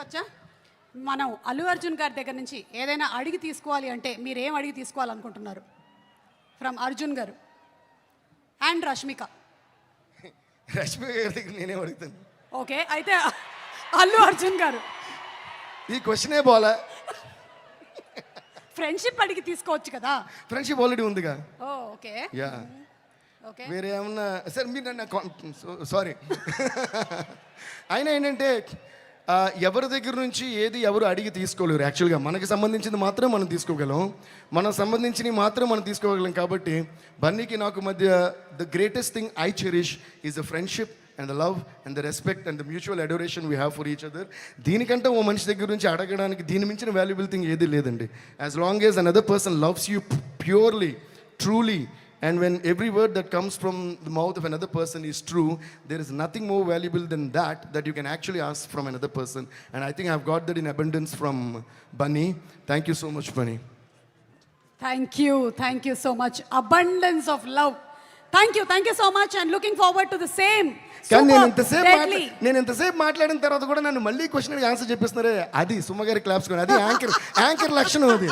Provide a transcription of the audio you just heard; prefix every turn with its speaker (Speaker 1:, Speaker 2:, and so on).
Speaker 1: వచ్చా మనం అల్లు అర్జున్ గారి దగ్గర నుంచి ఏదైనా అడిగి తీసుకోవాలి అంటే మీరు ఏం అడిగి తీసుకోవాలనుకుంటున్నారు? ఫ్రమ్ అర్జున్ గారు అండ్ రష్మిక.
Speaker 2: రష్మిక గారి దగ్గర నేనేం అడుగుతాను?
Speaker 1: ఓకే, అయితే అల్లు అర్జున్ గారు
Speaker 2: ఈ క్వశ్చనే పోలా.
Speaker 1: ఫ్రెండ్షిప్ అడిగి తీసుకోవచ్చు కదా.
Speaker 2: ఫ్రెండ్షిప్ ఆల్రెడీ ఉందిగా.
Speaker 1: ఓ ఓకే
Speaker 2: యా,
Speaker 1: ఓకే.
Speaker 2: వేరే ఏమన్నా సార్ మీరు నన్ను సారీ. అయినా ఏంటంటే ఎవరి దగ్గర నుంచి ఏది ఎవరు అడిగి తీసుకోలేరు. యాక్చువల్గా మనకి సంబంధించింది మాత్రం మనం తీసుకోగలం, మనం సంబంధించినవి మాత్రం మనం తీసుకోగలం. కాబట్టి బన్నీకి నాకు మధ్య the greatest thing I cherish is the friendship and the love and the respect and the mutual adoration we have for each other. దీనికంటే ఓ మనిషి దగ్గర నుంచి అడగడానికి దీని మించిన వాల్యుబుల్ థింగ్ ఏది లేదండి. As long as another person loves you purely, truly, and when every word that comes from the mouth of another person is true, there is nothing more valuable than that you can actually ask from another person. And I think I've got that in abundance from Bunny. Thank you so much, Bunny.
Speaker 1: Thank you so much. Abundance of love. Thank you so much and looking forward to the same.
Speaker 2: కానీ నేను ఇంతసేపు మాట్లాడిన తర్వాత కూడా నన్ను మళ్ళీ question answer చెప్పిస్తున్నారే, అది సుమ గారి క్లాప్స్, అది యాంకర్ లక్షణం అది.